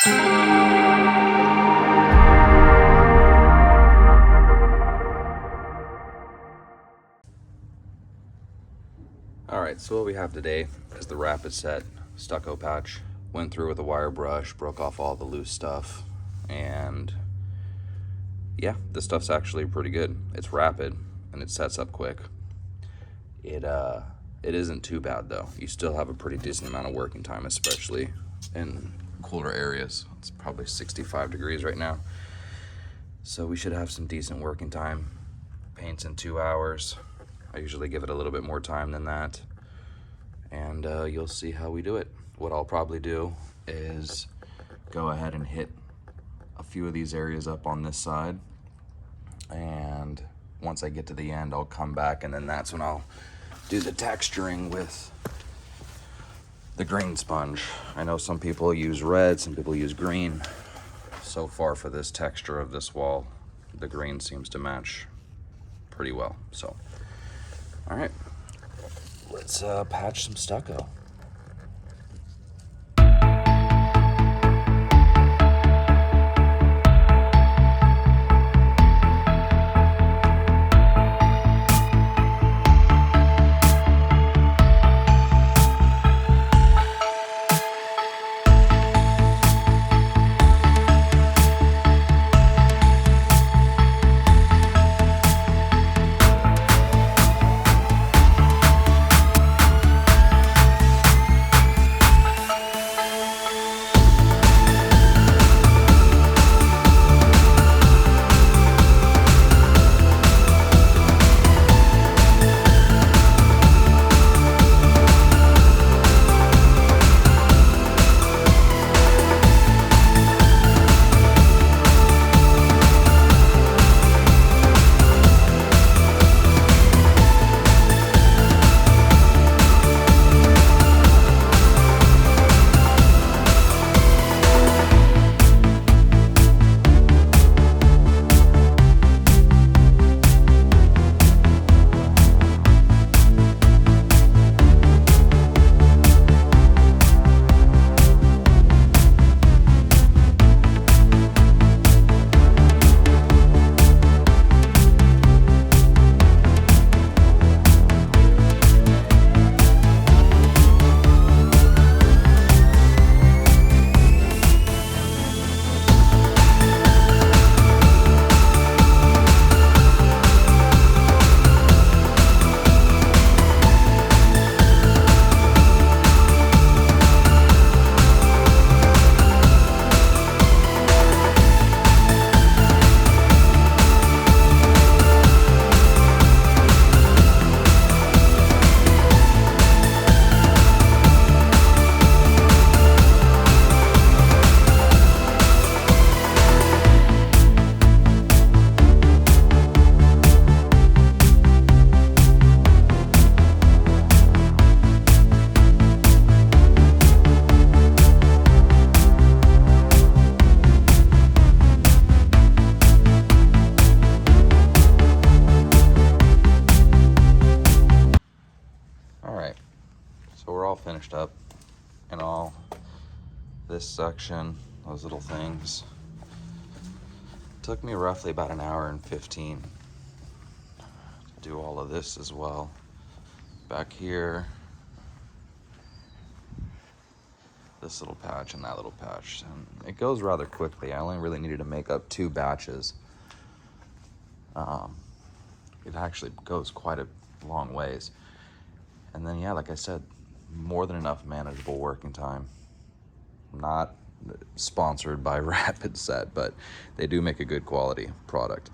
Alright, so what we have today is the Rapidset Stucco Patch. Went through with a wire brush, broke off all the loose stuff, and yeah, this stuff's actually pretty good. It's rapid and it sets up quick. It isn't too bad though. You still have a pretty decent amount of working time, especially in cooler areas. It's probably 65 degrees right now. So we should have some decent working time. Paints in 2 hours. I usually give it a little bit more time than that. And you'll see how we do it. What I'll probably do is go ahead and hit a few of these areas up on this side. And once I get to the end, I'll come back, and then that's when I'll do the texturing with the green sponge. I know some people use red, some people use green. So far for this texture of this wall, the green seems to match pretty well. So, all right, let's patch some stucco. Finished up and all this section, those little things. Took me roughly about an hour and 15 to do all of this as well. Back here, this little patch and that little patch, and it goes rather quickly. I only really needed to make up 2 batches. It actually goes quite a long ways. And then, yeah, like I said, more than enough manageable working time. Not sponsored by Rapidset, but they do make a good quality product.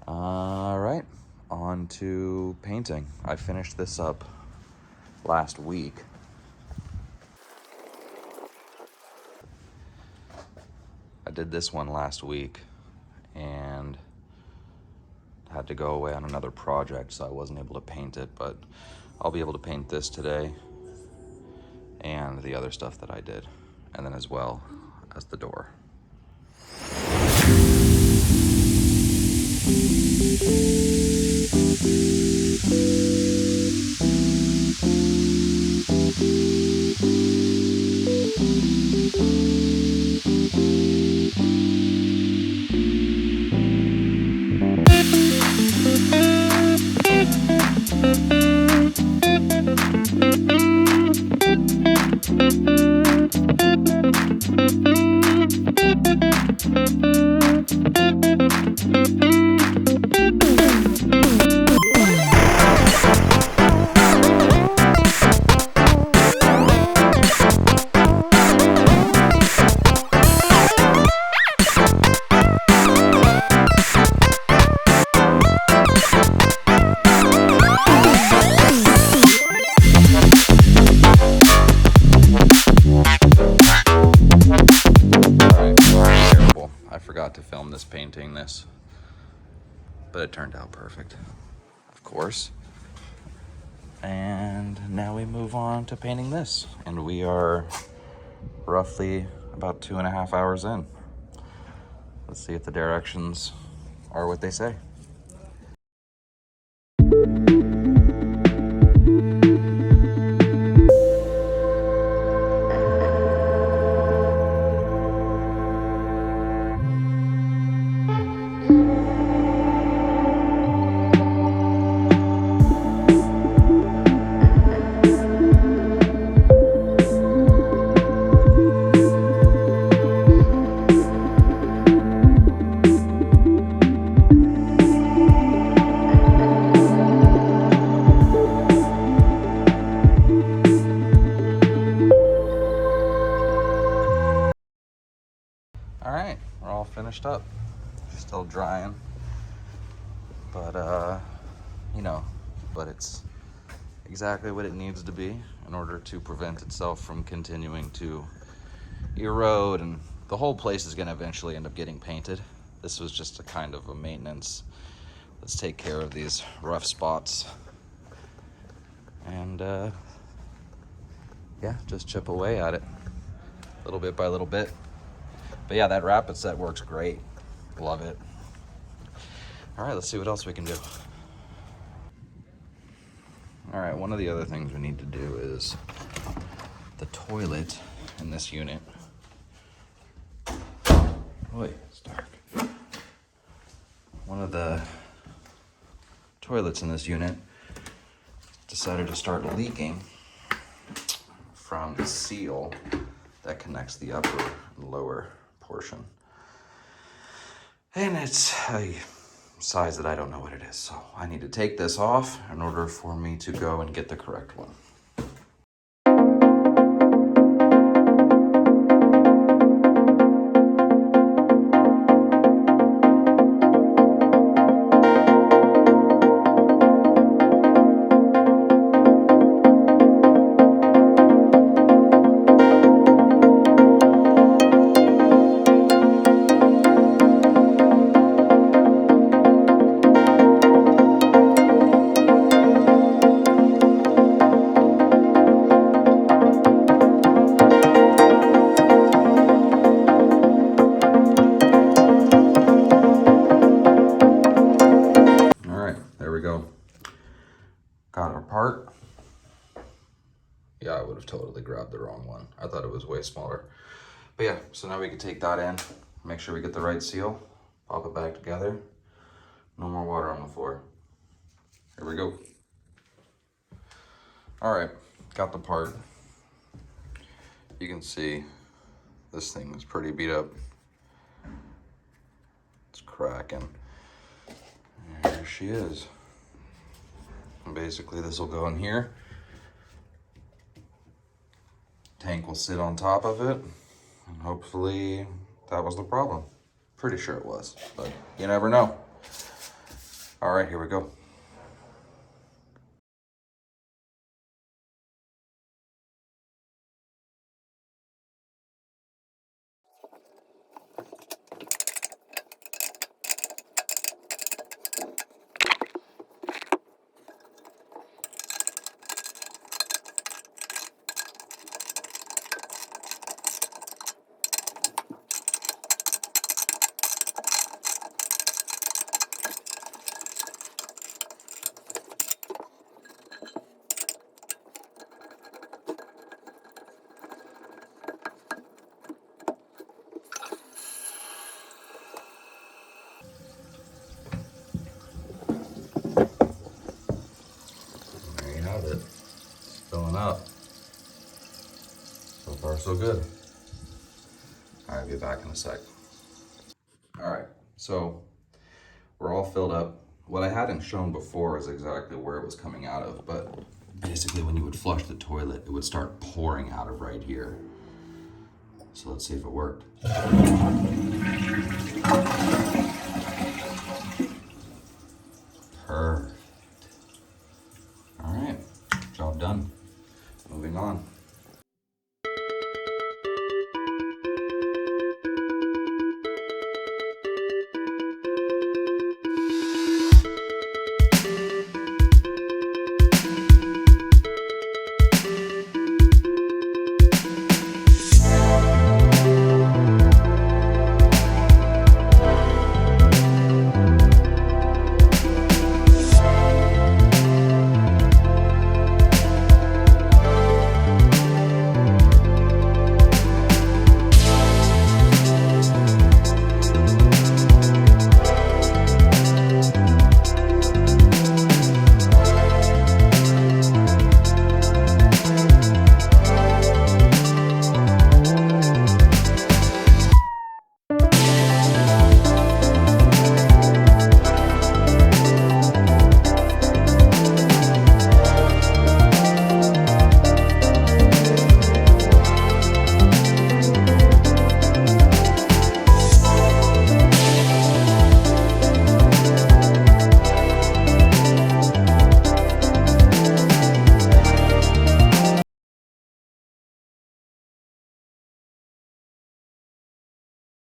All right, on to painting. I finished this up last week. I did this one last week and had to go away on another project, so I wasn't able to paint it, but I'll be able to paint this today and the other stuff that I did, and then as well as the door. forgot to film this painting this, but it turned out perfect, of course. And now we move on to painting this, and we are roughly about 2.5 hours in. Let's see if the directions are what they say. All right, we're all finished up. Still drying, but but it's exactly what it needs to be in order to prevent itself from continuing to erode, and the whole place is going to eventually end up getting painted. This was just a kind of a maintenance. Let's take care of these rough spots, and yeah, just chip away at it little bit by little bit. But yeah, that Rapidset works great. Love it. All right, let's see what else we can do. All right, one of the other things we need to do is the toilet in this unit. Boy, it's dark. One of the toilets in this unit decided to start leaking from the seal that connects the upper and lower portion. And it's a size that I don't know what it is, so I need to take this off in order for me to go and get the correct one. Got our part. Yeah, I would have totally grabbed the wrong one. I thought it was way smaller. But yeah, so now we can take that in, make sure we get the right seal, pop it back together. No more water on the floor. Here we go. All right, got the part. You can see this thing is pretty beat up. It's cracking. And here she is. And basically this will go in here. Tank will sit on top of it, and hopefully that was the problem. Pretty sure it was, but you never know. All right, here we go. It's filling up. So far, so good. I'll be back in a sec. All right, so we're all filled up. What I hadn't shown before is exactly where it was coming out of, but basically when you would flush the toilet, it would start pouring out of right here. So let's see if it worked.